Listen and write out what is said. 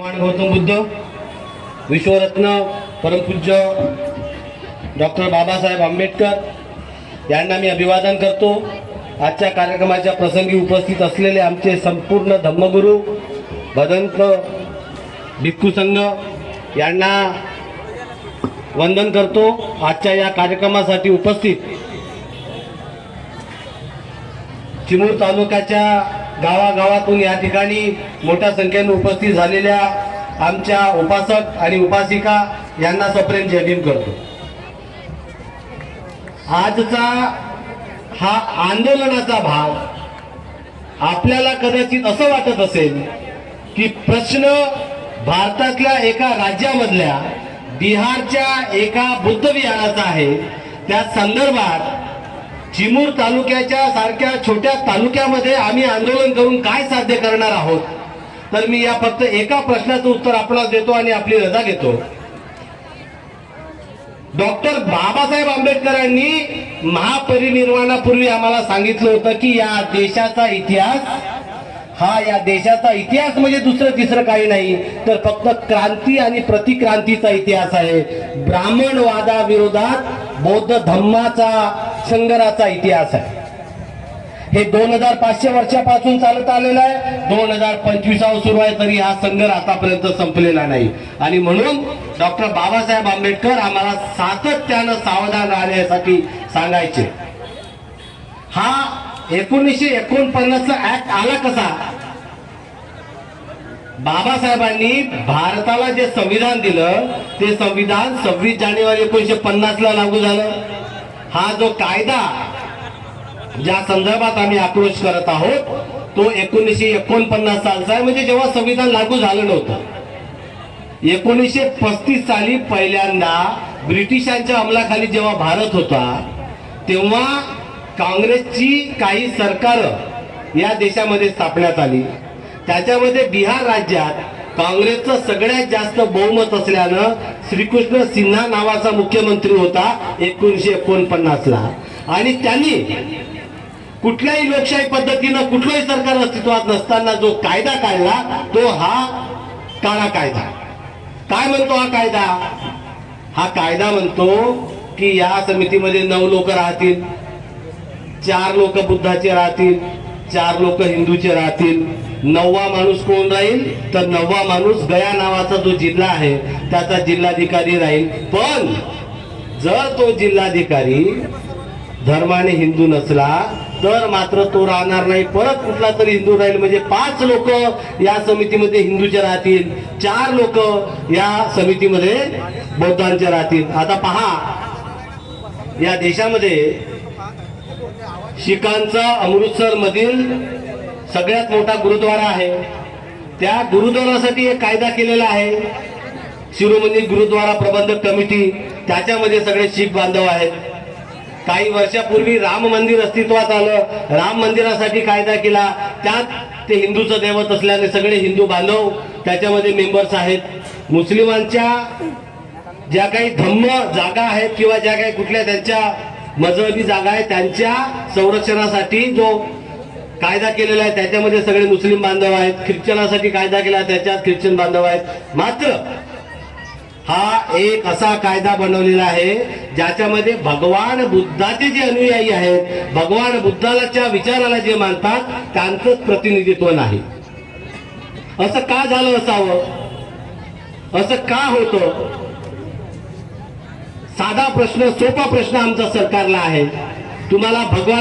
गौतम बुद्ध, विश्वरत्न परमपूज्य डॉक्टर बाबासाहेब आंबेडकर यांना मी अभिवादन करतो। आजच्या कार्यक्रमाच्या प्रसंगी उपस्थित असलेले आमचे संपूर्ण धम्मगुरू भदंत भिक्खू संघ यांना वंदन करतो। आजच्या या कार्यक्रमासाठी उपस्थित चिमूर तालुक्याच्या गावागावातून या ठिकाणी मोठ्या संख्येने उपस्थित झालेल्या आमच्या उपासक आणि उपासिका यांना सप्रेम जय भीम करतो। आजचा हा आंदोलनाचा भाग आपल्याला कदाचित असं वाटत असेल की प्रश्न भारतातल्या एका राज्यामधल्या बिहारच्या एका बुद्ध विहाराचा आहे। त्या संदर्भात चिमूर तालुक्याच्या सारख्या छोट्या तालुक्यामध्ये आम्ही आंदोलन करून काय साध्य करणार आहोत। तर मी या फक्त एका प्रश्नाचं उत्तर आपल्याला देतो आणि आपली रजा घेतो। डॉक्टर बाबासाहेब आंबेडकरांनी महापरिनिर्वाणापूर्वी आम्हाला सांगितलं होतं की या देशाचा इतिहास म्हणजे दुसरं तिसरं काही नाही तर फक्त क्रांती आणि प्रतिक्रांतीचा इतिहास आहे। ब्राह्मणवादाविरोधात बौद्ध धम्माचा संघर्षाचा इतिहास आहे। हे 2500 वर्षापासून चालत आलेलं आहे। 2025 सुरू आहे तरी हा संघर्ष आतापर्यंत संपलेला नाही आणि म्हणून डॉक्टर बाबासाहेब आंबेडकर आम्हाला सातत्यानं सावधान राहण्यासाठी सांगायचे। हा 1949चा ऍक्ट आला कसा? बाबासाहेबांनी भारताला जे संविधान दिलं ते संविधान 26 जानेवारी 1950 लागू झालं। हा जो कायदा ज्या संदर्भात आम्ही आक्रोश करत आहोत तो 1949 सालचा आहे, म्हणजे जेव्हा संविधान लागू झालं नव्हतं। 1935 साली पहिल्यांदा ब्रिटिशांच्या अंमलाखाली जेव्हा भारत होता तेव्हा काँग्रेसची काही सरकार या देशामध्ये स्थापण्यात आली। त्याच्यामध्ये बिहार राज्यात काँग्रेसचं सगळ्यात जास्त बहुमत असल्यानं श्रीकृष्ण सिन्हा नावाचा मुख्यमंत्री होता 1949ला आणि त्यांनी कुठल्याही लोकशाही पद्धतीनं कुठलंही सरकार अस्तित्वात नसताना जो कायदा काढला तो हा काळा कायदा। काय म्हणतो हा कायदा? हा कायदा म्हणतो की या समितीमध्ये 9 लोक राहतील, 4 लोक बुद्धाचे राहतील, 4 लोक हिंदूचे राहतील। 9वा माणूस कोण राहील? तर 9वा माणूस गया नावाचा जो जिल्हा आहे त्याचा जिल्हाधिकारी राहील। पण जर तो जिल्हाधिकारी धर्माने हिंदू नसला तर मात्र तो राहणार नाही, परत कुठला तरी हिंदू राहील। म्हणजे 5 लोक या समितीमध्ये हिंदूचे राहतील, 4 लोक या समितीमध्ये बौद्धांचे राहतील। आता पहा, या देशामध्ये शीखांचा अमृतसर मधील सगळ्यात मोठा गुरुद्वारा आहे। त्या गुरुद्वारासाठी एक कायदा केलेला आहे, शिरोमणी गुरुद्वारा प्रबंधक कमिटी। त्याच्यामध्ये सगळे शीख बांधव आहेत। काही वर्षापूर्वी राम मंदिर अस्तित्वात आलं, राम मंदिरासाठी कायदा केला। त्यात ते हिंदूचं दैवत असल्याने सगळे हिंदू बांधव त्याच्यामध्ये मेंबर्स आहेत। मुस्लिमांच्या ज्या काही धम्म जागा आहेत किंवा ज्या काही कुठल्या त्यांच्या मजहबी जागा आहेत त्यांच्या संरक्षणासाठी जो कायदा केलेला आहे त्याच्यामध्ये सगळे मुस्लिम बांधव आहेत। ख्रिश्चनासाठी कायदा केला त्याच्यात ख्रिश्चन बांधव आहेत। मात्र हा एक असा कायदा बनवलेला आहे ज्याच्यामध्ये भगवान बुद्धाचे जे अनुयायी आहेत, भगवान बुद्धाच्या विचाराला जे मानतात त्यांचंच प्रतिनिधित्व नाही। असं का झालं असावं? असं का होतं? साधा प्रश्न, सोपा प्रश्न आमचा सरकारला आहे। तुम्हाला भगवान